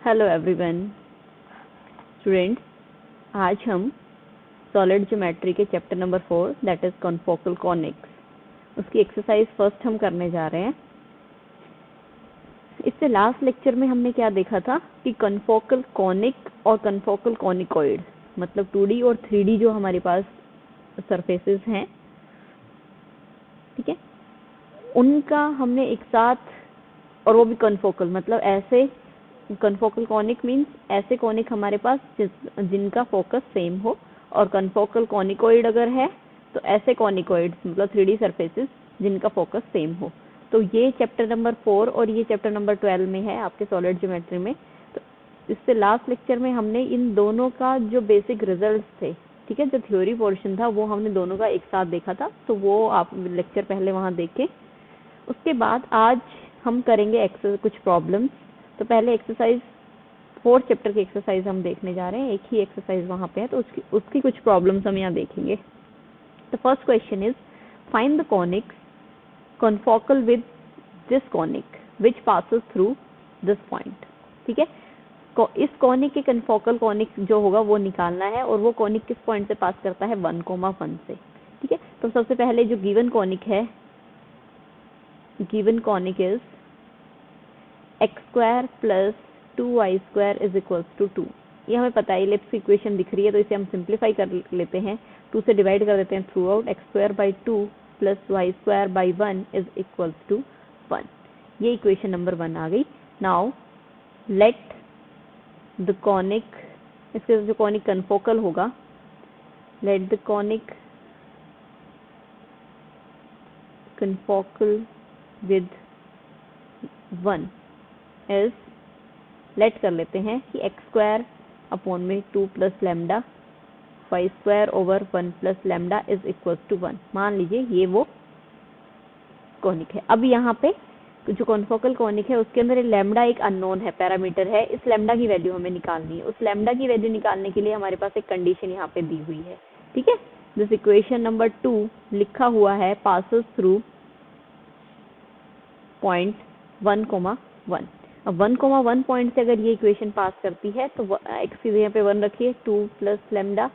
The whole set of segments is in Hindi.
हेलो एवरीवन स्टूडेंट्स, आज हम सॉलिड ज्योमेट्री के chapter number 4 that is confocal conics उसकी एक्सरसाइज फर्स्ट हम करने जा रहे हैं। इससे लास्ट लेक्चर में हमने क्या देखा था कि कॉन्फोकल कॉनिक और कॉन्फोकल कॉनिकॉइड मतलब 2D और 3D जो हमारे पास सरफेसेस हैं, ठीक है, उनका हमने एक साथ, और वो भी कॉन्फोकल मतलब ऐसे कॉन्फोकल कॉनिक मीन्स ऐसे कॉनिक हमारे पास जिनका फोकस सेम हो, और कॉन्फोकल कॉनिकॉइड अगर है तो ऐसे कॉनिकॉइड मतलब 3D सरफेसेस जिनका फोकस सेम हो। तो ये चैप्टर नंबर 4 और ये चैप्टर नंबर 12 में है आपके सॉलिड ज्योमेट्री में। तो इससे लास्ट लेक्चर में हमने इन दोनों का जो बेसिक रिजल्ट्स थे, ठीक है, जो थ्योरी पोर्शन था वो हमने दोनों का एक साथ देखा था, तो वो आप लेक्चर पहले वहाँ देखें। उसके बाद आज हम करेंगे कुछ प्रॉब्लम्स। तो पहले एक्सरसाइज 4 चैप्टर की एक्सरसाइज हम देखने जा रहे हैं, एक ही एक्सरसाइज वहाँ पे है, तो उसकी कुछ प्रॉब्लम्स हम यहाँ देखेंगे। The first question is find the conics confocal with this conic which passes through this point. ठीक है, इस कॉनिक के कॉन्फोकल कॉनिक जो होगा वो निकालना है, और वो कॉनिक किस पॉइंट से पास करता है 1,1 से। ठीक है, तो सबसे पहले जो गिवन कॉनिक है, given conic is x² plus 2y² is equals to 2। ये हमें पता है, इलिप्स की इक्वेशन दिख रही है, तो इसे हम सिंप्लीफाई कर लेते हैं, 2 से डिवाइड कर देते हैं throughout, x² 2 plus y² 1 is equals to 1। ये इक्वेशन नंबर 1 आ गई। नाउ लेट द कॉनिक, इसके जो कॉनिक कन्फोकल होगा, let the conic confocal with 1 is, let कर लेते हैं कि x² अपॉन में 2 plus lambda y² over 1 plus lambda is equal to 1। मान लीजिए ये वो कॉनिक है। अब यहाँ पे जो कॉन्फोकल कॉनिक है उसके अंदर लैम्डा एक अननोन है, पैरामीटर है, इस लैम्डा की वैल्यू हमें निकालनी है। उस लैम्डा की वैल्यू निकालने के लिए हमारे पास एक कंडीशन यहाँ पे दी हुई है। ठीक है, दिस इक्वेशन नंबर 2 लिखा हुआ है पासेस थ्रू पॉइंट 1,1। अब 1,1 पॉइंट से अगर ये इक्वेशन पास करती है तो x यहाँ पे 1 रखिए, 2 प्लस लैम्डा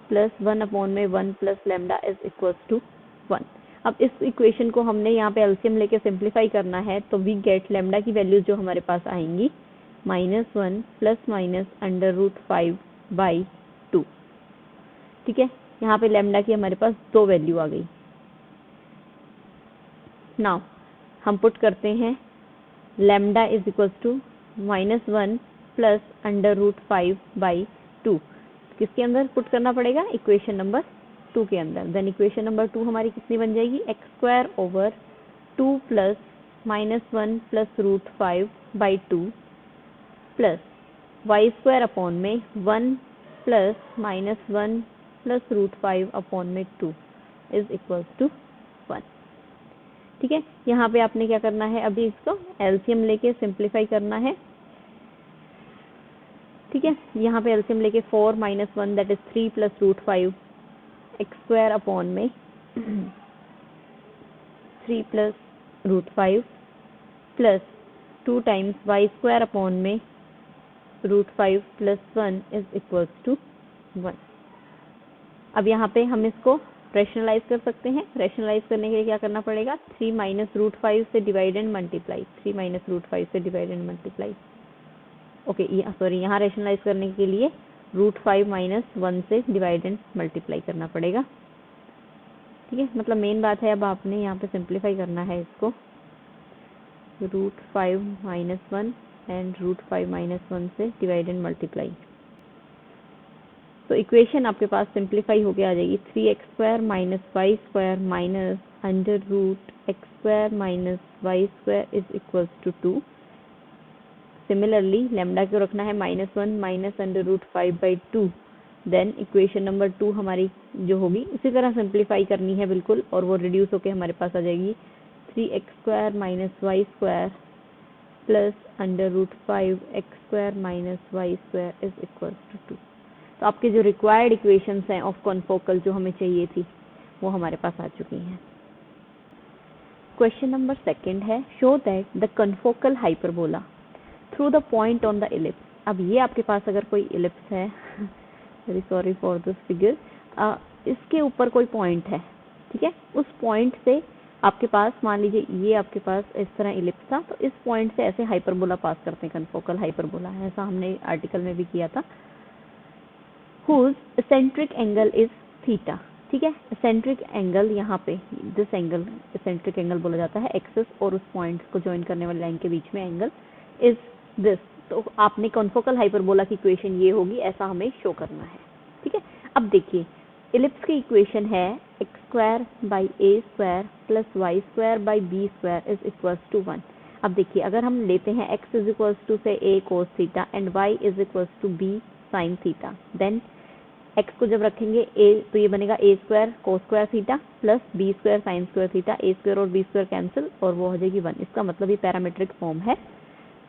प्लस 1 अपॉन में 1 plus lambda is equal to 1। अब इस इक्वेशन को हमने यहाँ पे एलसीएम लेके सिंप्लीफाई करना है, तो वी गेट लैम्डा की वैल्यूज जो हमारे पास आएंगी -1 प्लस माइनस √5/2। ठीक है, यहाँ पे लैम्डा की हमारे पास 2 वैल्यू आ गई। नाउ हम पुट करते हैं lambda is equal to -1 plus √5/2 किसके अंदर पुट करना पड़ेगा, इक्वेशन नंबर 2 के अंदर। देन इक्वेशन नंबर 2 हमारी कितनी बन जाएगी, x² over 2 plus -1 plus √5/2 plus y² upon में 1 प्लस -1 प्लस √5 अपॉन में 2 इज इक्वल टू 1। ठीक है, यहाँ पे आपने क्या करना है, अभी इसको एलसीएम लेके सिंप्लीफाई करना है। ठीक है, यहाँ पे एलसीएम लेके 4 - 1 that is 3 plus √5 x² upon में 3 plus √5 plus 2 times y² upon में √5 प्लस 1 इज इक्वल्स टू 1। अब यहाँ पे हम इसको रैशनलाइज कर सकते हैं। रैशनलाइज करने के लिए क्या करना पड़ेगा, 3 माइनस √5 से डिवाइड एंड मल्टीप्लाई, 3 माइनस √5 से divide and multiply. Okay, sorry, यहाँ रैशनलाइज करने के लिए √5 माइनस 1 से डिवाइड एंड मल्टीप्लाई करना पड़ेगा। ठीक है, मतलब मेन बात है, अब आपने यहाँ पे सिंप्लीफाई करना है इसको, √5 माइनस 1 एंड √5 माइनस 1 से डिवाइड एंड मल्टीप्लाई। तो इक्वेशन आपके पास सिंप्लीफाई होके आ जाएगी 3x² minus y² minus √x² minus y² is equals to 2। Similarly lambda को रखना है -1 माइनस √5/2। देन इक्वेशन नंबर 2 हमारी जो होगी इसी तरह सिंप्लीफाई करनी है बिल्कुल, और वो रिड्यूस होके हमारे पास आ जाएगी 3x² minus y² plus √5x² minus y² is equals to 2। तो आपके जो रिक्वायर्ड इक्वेशंस हैं ऑफ कॉन्फोकल जो हमें चाहिए थी वो हमारे पास आ चुकी हैं। क्वेश्चन नंबर 2 है, show that the confocal hyperbola through the point on the ellipse अब ये आपके पास अगर कोई इलिप्स है, very sorry for this figure, इसके ऊपर कोई पॉइंट है, ठीक है, उस पॉइंट से आपके पास मान लीजिए ये आपके पास इस तरह इलिप्स था, तो इस पॉइंट से ऐसे हाइपरबोला पास करते हैं, कन्फोकल हाइपरबोला, ऐसा हमने आर्टिकल में भी किया था। whose eccentric angle is theta, ठीक है, eccentric एंगल यहाँ पे दिस एंगल eccentric एंगल बोला जाता है, एक्सिस और उस पॉइंट को ज्वाइन करने वाली लाइन के बीच में एंगल इज दिस। तो आपने कॉन्फोकल हाइपरबोला की इक्वेशन ये होगी, ऐसा हमें शो करना है, ठीक है। अब देखिए इलिप्स की इक्वेशन है x square by a square plus y square by b square is equals to 1। अब देखिए अगर हम लेते हैं x इज इक्वल्स टू से a cos theta and y is equals to b sine theta, then x को जब रखेंगे a तो ये बनेगा a square cos square theta plus b square sine square theta, a square और b स्क्वायर कैंसिल और वो हो जाएगी 1। इसका मतलब ये पैरामीट्रिक फॉर्म है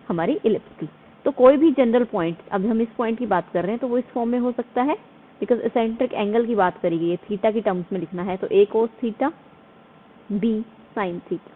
हमारी इलिप्स की। तो कोई भी जनरल पॉइंट, अब हम इस पॉइंट की बात कर रहे हैं तो वो इस फॉर्म में हो सकता है, बिकॉज एसेंट्रिक एंगल की बात करी गई है, थीटा की टर्म्स में लिखना है, तो a cos theta b sine theta,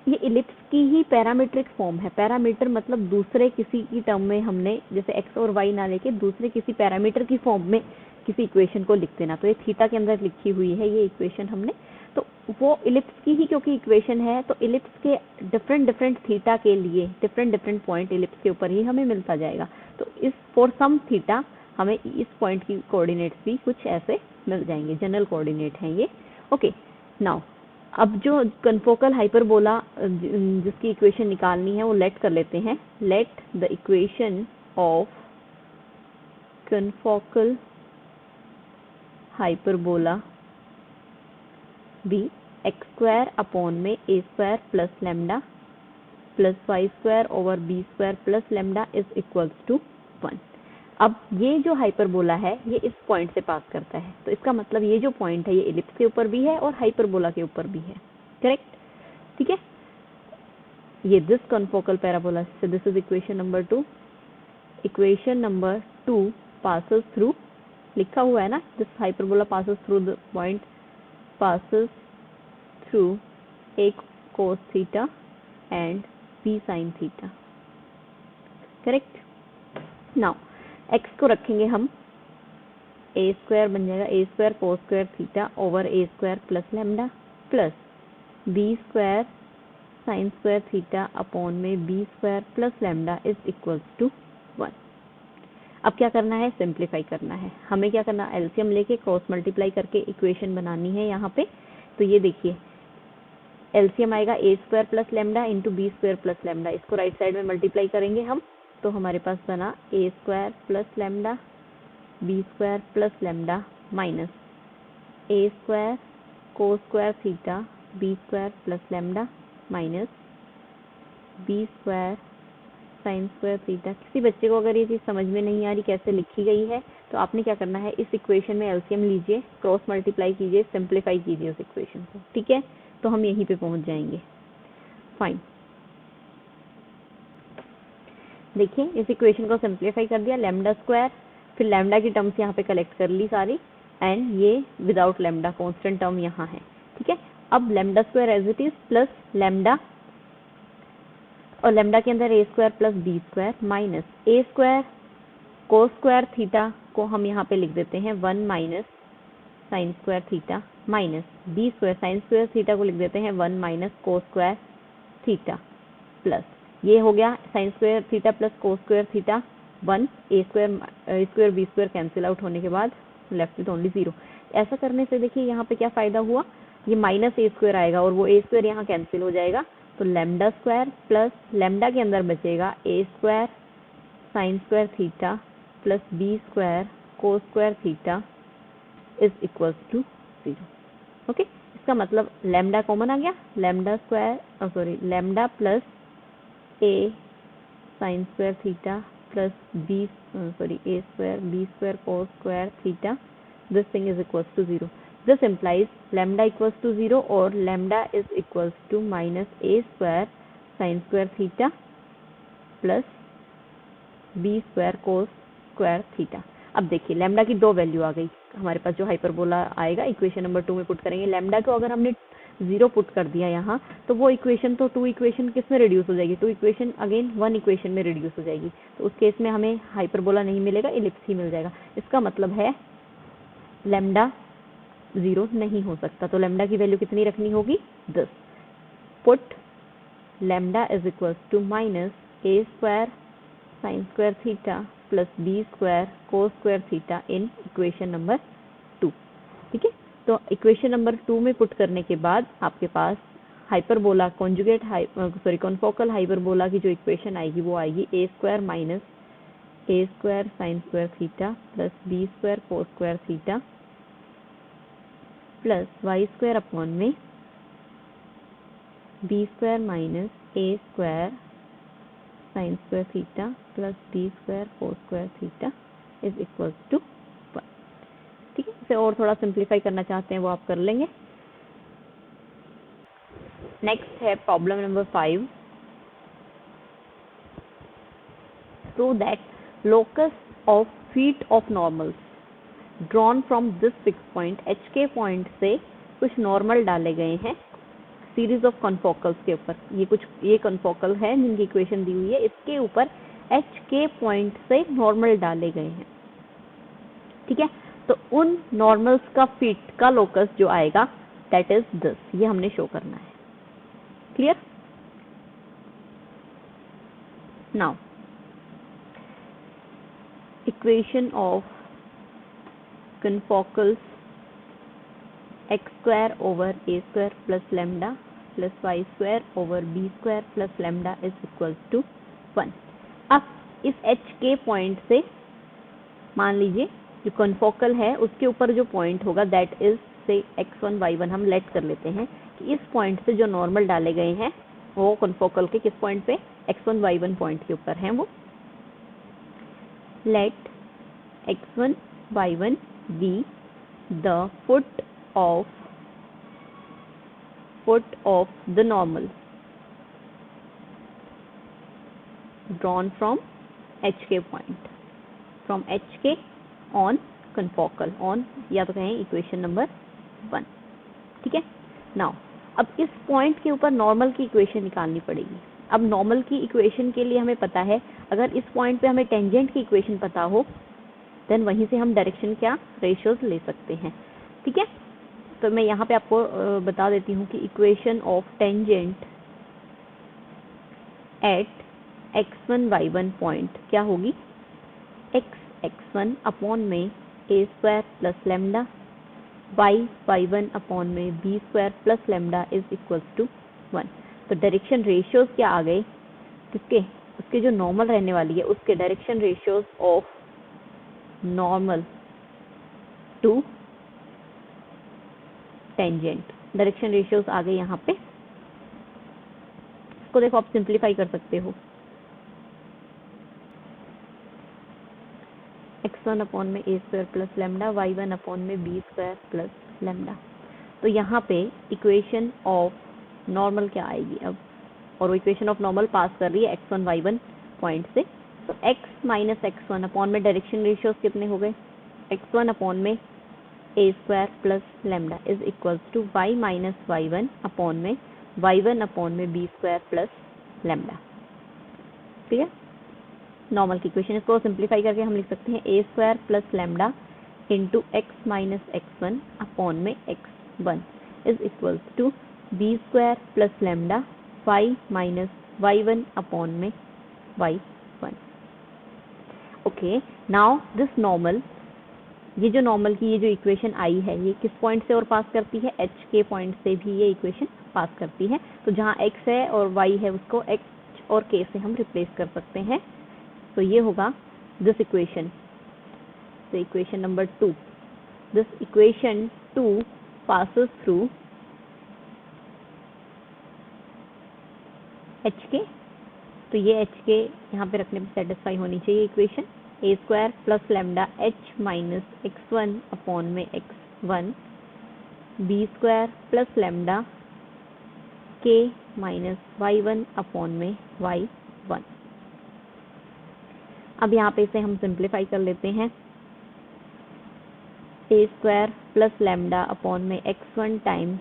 ये इलिप्स की ही पैरामीट्रिक फॉर्म है। पैरामीटर मतलब दूसरे किसी की टर्म में हमने जैसे x और y ना लेके दूसरे किसी पैरामीटर की फॉर्म में किसी इक्वेशन को लिख देना, तो ये थीटा के अंदर लिखी हुई है ये इक्वेशन हमने, तो वो इलिप्स की ही क्योंकि इक्वेशन है, तो इलिप्स के डिफरेंट थीटा के लिए डिफरेंट पॉइंट इलिप्स के ऊपर ही हमें मिलता जाएगा। तो इस फॉर सम थीटा हमें इस पॉइंट की कोऑर्डिनेट्स भी कुछ ऐसे मिल जाएंगे, जनरल कोऑर्डिनेट हैं ये। ओके, नाउ अब जो कन्फोकल हाइपरबोला जिसकी इक्वेशन निकालनी है वो लेट कर लेते हैं। Let the equation of confocal hyperbola be x square upon में a square plus lambda plus y square over b square plus lambda is equals to 1। अब ये जो हाइपरबोला है ये इस पॉइंट से पास करता है, तो इसका मतलब ये जो पॉइंट है ये इलिप्स के ऊपर भी है और हाइपरबोला के ऊपर भी है, करेक्ट, ठीक है। ये this confocal parabola, so this is equation number 2। Equation number 2 passes through, लिखा हुआ है ना, this hyperbola passes through the point, passes through a cos theta and b sin theta, correct. Now x को रखेंगे हम, a स्क्वायर बन जाएगा a square cos square theta over a square plus lambda plus b square sine square theta upon में b square plus lambda is equals to 1। अब क्या करना है, सिंप्लीफाई करना है हमें। क्या करना, एलसीएम लेके क्रॉस मल्टीप्लाई करके इक्वेशन बनानी है यहाँ पे। तो ये देखिए एलसीएम आएगा a square plus lambda into b square plus lambda, इसको राइट साइड में मल्टीप्लाई करेंगे हम, तो हमारे पास बना a square plus lambda b square plus lambda minus a square cos square theta b square plus lambda minus b square sine square theta. किसी बच्चे को अगर ये चीज़ समझ में नहीं आ रही कैसे लिखी गई है, तो आपने क्या करना है, इस इक्वेशन में एलसीएम लीजिए, क्रॉस मल्टीप्लाई कीजिए, सिंप्लीफाई कीजिए उस इक्वेशन को, ठीक है। तो हम यहीं पे पहुंच जाएंगे। फाइन, देखिए इस इक्वेशन को सिंप्लीफाई कर दिया, लेमडा स्क्वायर, फिर लेमडा की टर्म्स यहाँ पे कलेक्ट कर ली सारी, एंड ये विदाउट लेमडा कॉन्स्टेंट टर्म यहाँ है, ठीक है। अब lambda square as it is plus lambda, और लेमडा के अंदर a square plus b square minus a square cos square theta को हम यहाँ पे लिख देते हैं 1 minus sine square theta minus b square sine square theta को लिख देते हैं 1 minus cos square theta plus ये हो गया sine square theta plus cos square theta 1, a square b square cancel out होने के बाद लेफ्ट विथ ओनली 0। ऐसा करने से देखिए यहाँ पे क्या फायदा हुआ, ये माइनस ए स्क्वायर आएगा और वो ए स्क्वायर यहाँ कैंसिल हो जाएगा, तो लेमडा स्क्वायर प्लस लेमडा के अंदर बचेगा a square sine square theta plus b square cos square theta is equals to 0। Okay, इसका मतलब लेमडा कॉमन आ गया, lambda square sorry lambda plus a sine square theta plus b sorry a square b square cos square theta, this thing is equals to 0। This implies lambda equals to 0 और lambda is equals to minus a square sin square theta plus b square cos square theta। अब देखिए लैम्डा की दो वैल्यू आ गई हमारे पास, जो हाइपरबोला आएगा इक्वेशन नंबर 2 में पुट करेंगे। लैम्डा को अगर हमने 0 पुट कर दिया यहाँ, तो वो इक्वेशन तो 2 इक्वेशन किस में रिड्यूस हो जाएगी, 2 इक्वेशन अगेन 1 इक्वेशन में रिड्यूस हो जाएगी। तो उस केस में हमें हाइपरबोला नहीं मिलेगा, इलिप्स ही मिल जाएगा। इसका मतलब है लैम्डा 0 नहीं हो सकता। तो लैम्डा की वैल्यू कितनी रखनी होगी, 10। Put lambda is equals to minus a square sine square theta plus b square cos square theta in equation number 2। ठीक है, तो इक्वेशन नंबर 2 में पुट करने के बाद आपके पास हाइपरबोला कॉन्जुगेट कॉन्फोकल हाइपरबोला की जो इक्वेशन आएगी वो आएगी a square minus a square sine square theta plus b square cos square theta plus y square upon में b square minus a square sine square theta plus b square cos square theta is equals to 1। ठीक है, इसे और थोड़ा सिंप्लीफाई करना चाहते हैं वो आप कर लेंगे। नेक्स्ट है problem number 5। Prove that locus of feet of normals drawn from this fix point HK point से कुछ नॉर्मल डाले गए हैं सीरीज ऑफ कॉन्फोकल्स के ऊपर। ये कॉन्फोकल है जिनकी इक्वेशन दी हुई है, इसके ऊपर HK पॉइंट से नॉर्मल डाले गए हैं। ठीक है, तो उन नॉर्मल्स का फीट का लोकस जो आएगा दैट इज दिस, ये हमने शो करना है। Clear? Now equation of confocals x square over a square plus lambda plus y square over b square plus lambda is equals to 1। अब इस HK पॉइंट से मान लीजिए जो कॉन्फोकल है उसके ऊपर जो पॉइंट होगा दैट इज से x1 y1 हम लेट कर लेते हैं कि इस पॉइंट से जो नॉर्मल डाले गए हैं वो कॉन्फोकल के किस पॉइंट पे, x1 y1 पॉइंट के ऊपर हैं वो। Let x1 y1 be the foot of the normal drawn from HK point, from HK on confocal on, या तो कहें इक्वेशन नंबर 1। ठीक है, नाउ अब इस पॉइंट के ऊपर नॉर्मल की इक्वेशन निकालनी पड़ेगी। अब नॉर्मल की इक्वेशन के लिए हमें पता है, अगर इस पॉइंट पे हमें टेंजेंट की इक्वेशन पता हो देन वहीं से हम डायरेक्शन क्या रेशियोज ले सकते हैं। ठीक है, तो मैं यहाँ पे आपको बता देती हूँ कि equation of tangent at x1 y1 point क्या होगी, x1 अपॉन में a square plus lambda y1 upon में b square plus lambda is equals to 1। तो डायरेक्शन रेशियोज क्या आ गए, किसके, उसके जो नॉर्मल रहने वाली है उसके direction ratios of normal to tangent, direction ratios आ गए यहाँ पे। इसको देखो आप सिंप्लीफाई कर सकते हो, x1 अपॉन में a square plus lambda y1 upon में b स्क्वायर प्लस लैम्डा। तो यहाँ पे इक्वेशन ऑफ नॉर्मल क्या आएगी अब, और वो इक्वेशन ऑफ नॉर्मल पास कर रही है x1 y1 पॉइंट से। तो x माइनस x1 अपॉन में डायरेक्शन रेशियोज कितने हो गए, x1 अपॉन में a square plus lambda is equals to y minus y1 upon में y1 अपॉन में b स्क्वायर प्लस लैम्डा। ठीक है, नॉर्मल की इक्वेशन, इसको सिंप्लीफाई करके हम लिख सकते हैं a square plus lambda into x minus x1 upon में x1 is equals to b square plus lambda y minus y1 upon में y1। Okay, now this normal, ये जो नॉर्मल की ये जो इक्वेशन आई है ये किस पॉइंट से और पास करती है, HK पॉइंट से भी ये इक्वेशन पास करती है। तो जहाँ x है और y है उसको h और k से हम रिप्लेस कर सकते हैं। तो ये होगा this equation, the equation number 2, this equation 2 passes through HK। तो ये HK यहाँ पे रखने पे सेटिस्फाई होनी चाहिए equation, a square plus lambda h minus x1 upon में x1 b square plus lambda k minus y1 upon में y1। अब यहाँ पे इसे हम सिंप्लीफाई कर लेते हैं, a square plus lambda upon में x1 times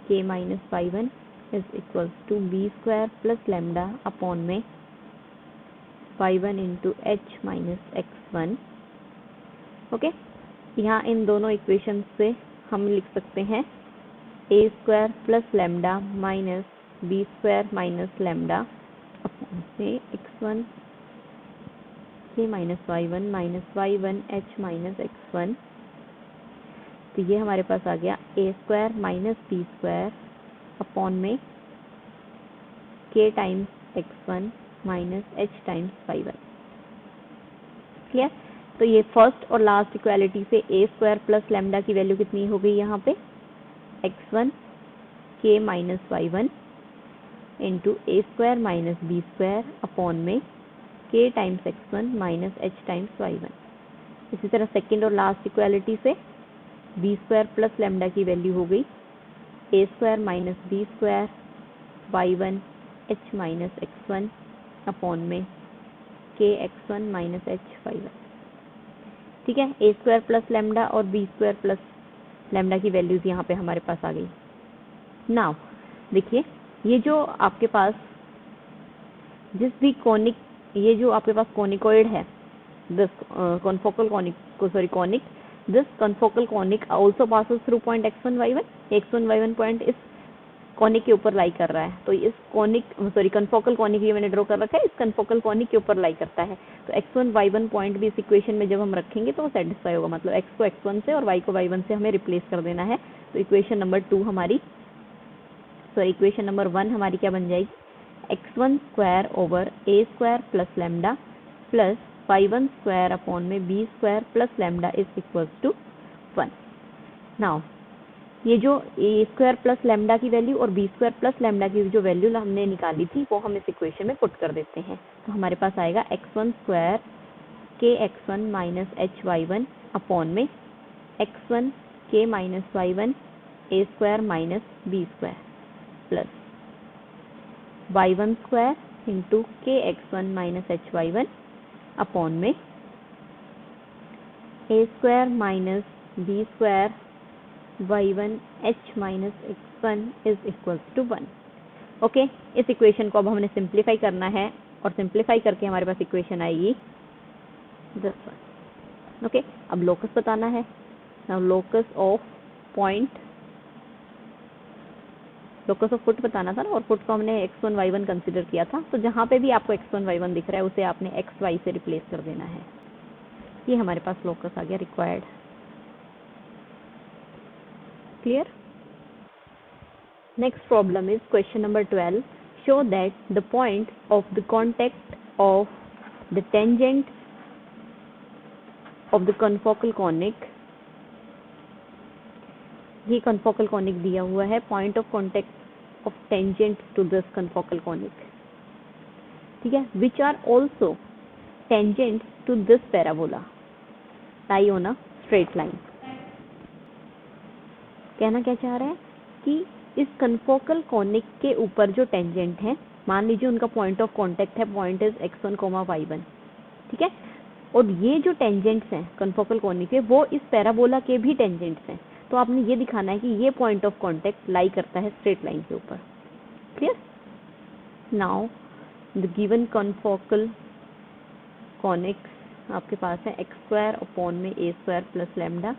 k minus y one is equals to b square plus lambda upon में y one into h minus x one. Okay, यहाँ इन दोनों इक्वेशन से हम लिख सकते हैं a square plus lambda minus b square minus lambda upon में एक्स वन के minus y one h minus x one. तो ये हमारे पास आ गया a square minus b square upon में k times x one minus h times y one. Clear? तो ये फर्स्ट और लास्ट इक्वालिटी से ए स्क्वायर प्लस लेमडा की वैल्यू कितनी हो गई यहाँ पे एक्स वन के minus y one into a square minus b square upon में k times x one minus h times y one. इसी तरह सेकेंड और लास्ट इक्वालिटी से बी स्क्वायर प्लस लेमडा की वैल्यू हो गई a square minus b square y one h minus x one upon में k x one minus h y one. ठीक है, ए स्क्वायर प्लस लेमडा और बी स्क्वायर प्लस लेमडा की वैल्यूज यहाँ पे हमारे पास आ गई। नाउ देखिए, ये जो आपके पास जिस भी कॉनिक, ये जो आपके पास कॉनिकॉइड है this confocal conic this confocal conic also passes through point x1 y1 point इस कॉनिक के ऊपर लाई कर रहा है। तो इस कॉन्फोकल कॉनिक ये मैंने ड्रॉ कर रखा है, इस कॉन्फोकल कॉनिक के ऊपर लाई करता है। तो x1 y1 पॉइंट भी इस इक्वेशन में जब हम रखेंगे तो वो सेटिस्फाई होगा, मतलब x को x1 से और y को y1 से हमें रिप्लेस कर देना है। तो इक्वेशन नंबर 1 हमारी क्या बन जाएगी x1 square over a square plus lambda plus y1 square upon में b square plus lambda is equals to 1। Now ये जो ए स्क्वायर प्लस लेमडा की वैल्यू और बी स्क्वायर प्लस लेमडा की जो वैल्यू हमने निकाली थी वो हम इस इक्वेशन में पुट कर देते हैं। तो हमारे पास आएगा x1 स्क्वायर के x1 minus h y one upon में x1 के minus y one a square minus b square plus y1 square into के x1 minus h y one upon में a square minus b square y1 h minus x1 is equals to 1। Okay, इस इक्वेशन को अब हमने सिंप्लीफाई करना है और सिंप्लीफाई करके हमारे पास इक्वेशन आएगी दिस वन। ओके, अब लोकस बताना है। नाउ लोकस ऑफ फुट बताना था ना, और फुट को हमने x1 y1 कंसीडर किया था। तो जहाँ पे भी आपको x1 y1 दिख रहा है उसे आपने x y से रिप्लेस कर देना है। ये हमारे पास लोकस आ गया required. Clear? Next problem is question number 12. Show that the point of the contact of the tangent of the confocal conic, ये confocal conic दिया हुआ है, point of contact of tangent to this confocal conic, ठीक है, which are also tangent to this parabola lie on a straight line। कहना क्या चाह रहा है कि इस कन्फोकल कॉनिक के ऊपर जो टेंजेंट है, मान लीजिए उनका पॉइंट ऑफ कांटेक्ट है, पॉइंट इज x1, y1, ठीक है, और ये जो टेंजेंट्स हैं कन्फोकल कॉनिक के वो इस पैराबोला के भी टेंजेंट्स हैं। तो आपने ये दिखाना है कि ये पॉइंट ऑफ कांटेक्ट लाई करता है स्ट्रेट लाइन के ऊपर। Clear? Now the given confocal conics आपके पास है x स्क्वायर अपॉन में a square plus lambda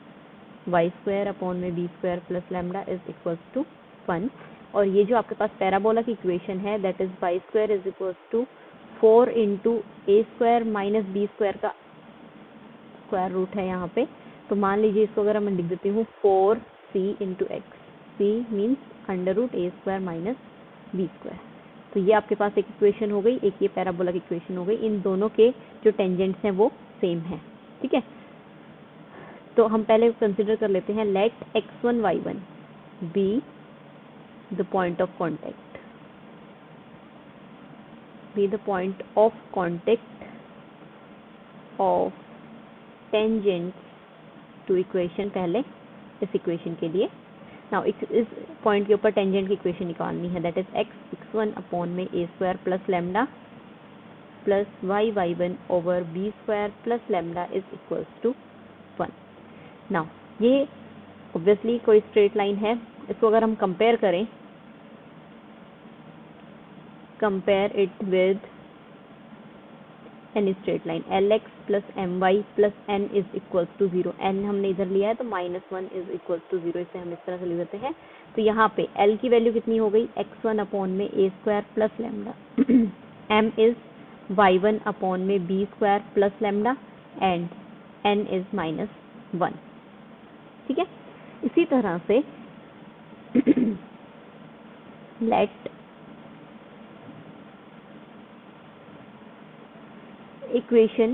y square upon में b square plus lambda is equals to 1। और ये जो आपके पास पैराबोला की इक्वेशन है that is y square is equals to 4 into a square minus b square का स्क्वायर रूट है यहाँ पे। तो मान लीजिए इसको अगर मैं लिख देती हूँ 4c into x, c means under root a square minus b square. तो ये आपके पास एक इक्वेशन हो गई, एक ये पैराबोला की इक्वेशन हो गई। इन दोनों के जो टेंजेंट्स हैं वो सेम है। ठीक है, तो हम पहले कंसिडर कर लेते हैं let x1 y1 be the point of contact, be the point of contact of tangent to equation. पहले इस इक्वेशन के लिए नाउ इस पॉइंट के ऊपर टेंजेंट की इक्वेशन निकालनी है दैट इज x1 अपॉन में a square plus lambda plus y1 over b square plus lambda is equals to 1। Now ये ऑब्वियसली कोई स्ट्रेट लाइन है, इसको अगर हम कंपेयर करें, compare it with any straight line, l x plus m y plus n is equals to 0। N हमने इधर लिया है तो -1 इज इक्वल्स टू 0, इसे हम इस तरह से लिख देते हैं। तो यहाँ पे एल की वैल्यू कितनी हो गई, x1 अपॉन में a square plus lambda, m is y1 upon में b square plus lambda and n is -1। ठीक है, इसी तरह से let equation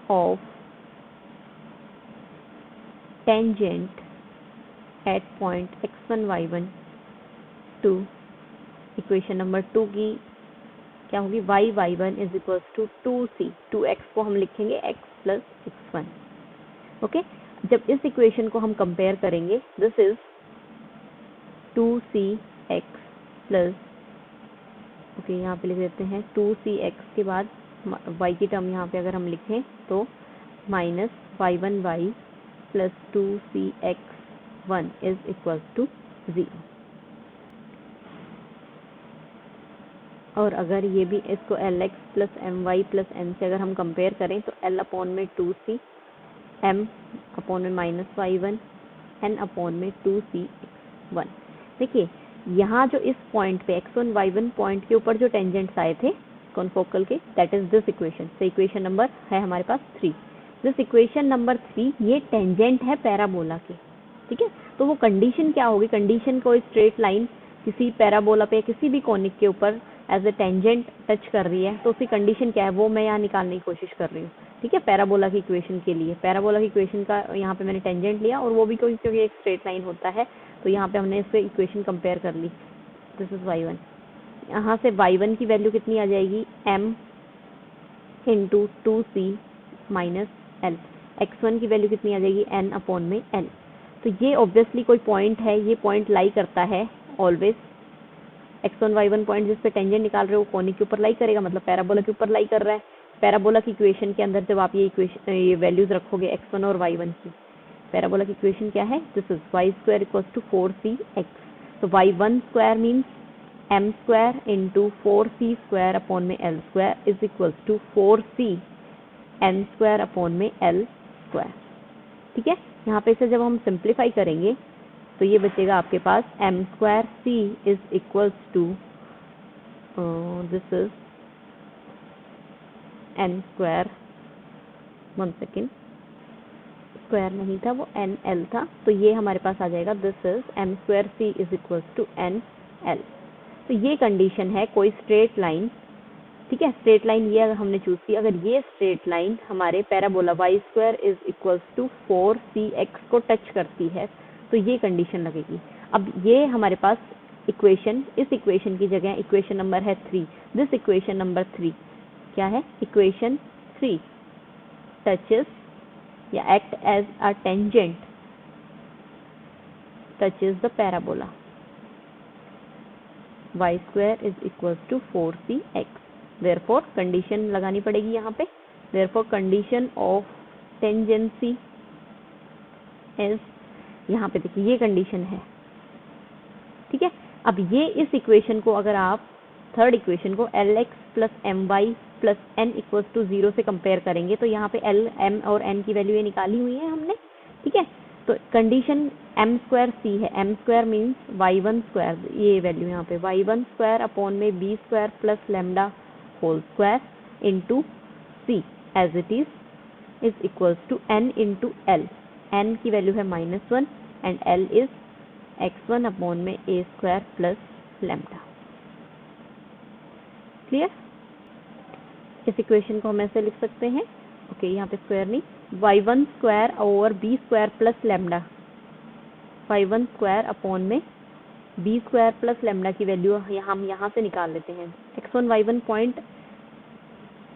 of tangent at point x1 y1 to equation number 2 की क्या होगी, y1 is equals to 2c, 2x को हम लिखेंगे x प्लस x1। ओके, जब इस इक्वेशन को हम कंपेयर करेंगे, this is 2cx plus, okay यहाँ पे लिख देते हैं 2cx के बाद y की टर्म यहाँ पे अगर हम लिखें तो -y1y plus 2cx1 is equal to 0। और अगर ये भी इसको lx plus my plus n से अगर हम कंपेयर करें तो l अपॉन में 2c, m अपॉन में -y1, n अपॉन में 2cx1। देखिए यहाँ जो इस पॉइंट पे x1 y1 पॉइंट के ऊपर जो टेंजेंट्स आए थे कॉन्फोकल के, दैट इज दिस इक्वेशन। तो इक्वेशन नंबर है हमारे पास 3। दिस इक्वेशन नंबर 3 ये टेंजेंट है पैराबोला के। ठीक है, तो वो कंडीशन क्या होगी, कंडीशन कोई स्ट्रेट लाइन किसी पैराबोला पे किसी भी कॉनिक के ऊपर एज ए टेंजेंट टच कर रही है, तो उसकी कंडीशन क्या है वो मैं यहाँ निकालने की कोशिश कर रही हूँ। ठीक है, पैराबोला की इक्वेशन के लिए, पैराबोला की इक्वेशन का यहाँ पे मैंने टेंजेंट लिया और वो भी क्योंकि एक स्ट्रेट लाइन होता है, तो यहाँ पे हमने इससे इक्वेशन कंपेयर कर ली। दिस इज y1, यहाँ से y1 की वैल्यू कितनी आ जाएगी, m into 2c minus l, x1 की वैल्यू कितनी आ जाएगी, n अपॉन में l। तो ये ऑब्वियसली कोई पॉइंट है, ये पॉइंट लाई करता है ऑलवेज, x1 y1 पॉइंट जिस पे टेंजेंट निकाल रहे हो कॉनिक के ऊपर लाई करेगा, मतलब पैराबोला के ऊपर लाई कर रहा है। पैराबोला की इक्वेशन के अंदर जब आप ये इक्वेशन ये वैल्यूज रखोगे x1 और y1 की, पैराबोला की इक्वेशन क्या है, this is y square equals to 4cx। तो y1 स्क्वायर means m square into 4c square upon में l square is equals to 4c n square upon में l स्क्वायर। ठीक है, यहाँ पे इसे जब हम सिंप्लीफाई करेंगे तो ये बचेगा आपके पास m square c is equals to this is n square, 1 second, square नहीं था वो n l था, तो ये हमारे पास आ जाएगा this is m square c is equals to n l। तो ये कंडीशन है कोई स्ट्रेट लाइन, ठीक है, स्ट्रेट लाइन ये अगर हमने चूज की, अगर ये स्ट्रेट लाइन हमारे parabola y square is equals to 4cx को टच करती है तो ये कंडीशन लगेगी। अब ये हमारे पास इक्वेशन, इस इक्वेशन की जगह इक्वेशन नंबर है 3। दिस इक्वेशन नंबर 3 क्या है, इक्वेशन 3 टचेस या act as a tangent touches the parabola y square is equals to 4cx। Therefore condition लगानी पड़ेगी यहाँ पे, therefore condition of tangency is, यहाँ पे देखिए ये कंडीशन है। ठीक है, अब ये इस इक्वेशन को अगर आप थर्ड इक्वेशन को lx plus my plus n equals to 0 से कंपेयर करेंगे तो यहाँ पे l, m और n की वैल्यू ये निकाली हुई है हमने। ठीक है, तो कंडीशन m स्क्वायर c है, m square means y1 square, ये वैल्यू यहाँ पे y1 स्क्वायर अपॉन में b square plus lambda whole square into c as it is equals to n into l, n की वैल्यू है -1 and l is x1 upon में a square plus lambda. Clear, इस इक्वेशन को हम ऐसे लिख सकते हैं, ओके यहाँ पे स्क्वायर नहीं, y1 square over b square plus lambda, y1 square upon में b स्क्वायर प्लस लैम्डा की वैल्यू हम यहाँ से निकाल लेते हैं। x1 y1 पॉइंट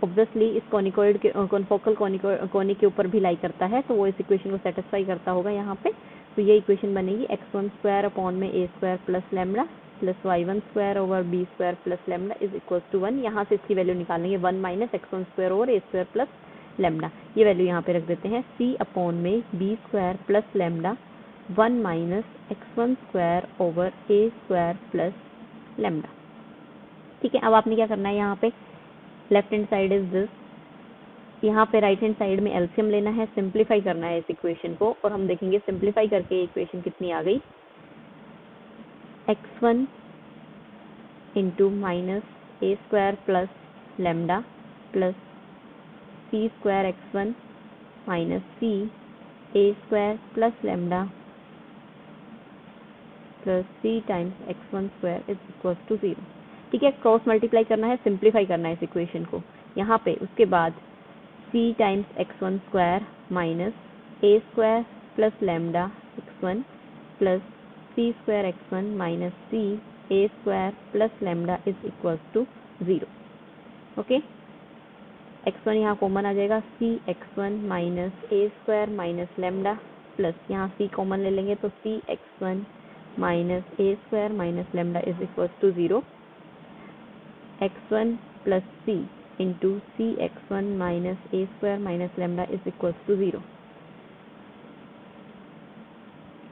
ऑब्वियसली इस कॉनिकॉइड के कॉन्फोकल कॉनिक के ऊपर भी लाई करता है, तो वो इस इक्वेशन को सेटिस्फाई करता होगा यहाँ पे। तो ये इक्वेशन बनेगी x1 स्क्वायर अपॉन में a square plus lambda plus y1 square over b square plus lambda is equal to 1। यहाँ से इसकी वैल्यू निकालेंगे 1 minus x1 square over a square plus lambda, ये वैल्यू यहाँ पे रख देते हैं c अपॉन में b square plus lambda 1 minus x1 square over a square plus lambda. ठीक है, अब आपने क्या करना है, यहाँ पे left hand side is this, यहाँ पे राइट हैंड साइड में एलसीएम लेना है, सिंप्लीफाई करना है इस इक्वेशन को, और हम देखेंगे सिंप्लीफाई करके इक्वेशन कितनी आ गई, x1 into minus a square plus lambda plus c square x1 minus c a square plus lambda plus c times x1 square is equal to 0। ठीक है, क्रॉस मल्टीप्लाई करना है, सिंप्लीफाई करना है इस इक्वेशन को। यहाँ पे उसके बाद c times x1 square minus a square plus lambda x1 plus c square x1 minus c a square plus lambda is equal to 0। Okay, x1 यहाँ कॉमन आ जाएगा, सी x1 minus a square minus lambda plus यहाँ c कॉमन ले लेंगे तो सी x1 minus a square minus lambda is equal to 0। x1 plus C into C x1 minus a square minus lambda is equal to 0।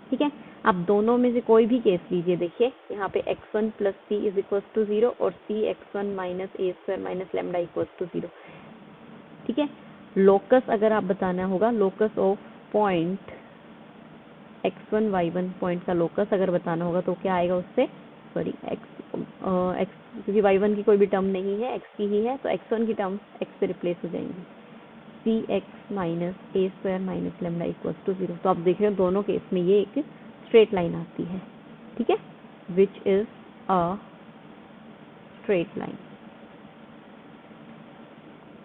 ठीक है, आप दोनों में से कोई भी केस लीजिए, देखिए यहाँ पे x1 plus C is equal to 0 और सी x1 minus a square minus lambda equal to 0। ठीक है, लोकस अगर आप बताना होगा, locus of point x1 y1 point का लोकस अगर बताना होगा तो क्या आएगा उससे, सॉरी x क्योंकि y1 की कोई भी टर्म नहीं है, x की ही है, तो x1 की टर्म x से रिप्लेस हो जाएंगी, c x minus a square minus lambda equal to 0। तो आप देख रहे हो दोनों केस में ये एक स्ट्रेट लाइन आती है। ठीक है, which is a straight line.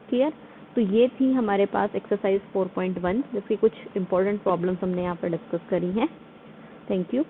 Clear? तो ये थी हमारे पास एक्सरसाइज 4.1 जिसकी कुछ इंपॉर्टेंट प्रॉब्लम्स हमने यहाँ पर डिस्कस करी हैं। Thank you.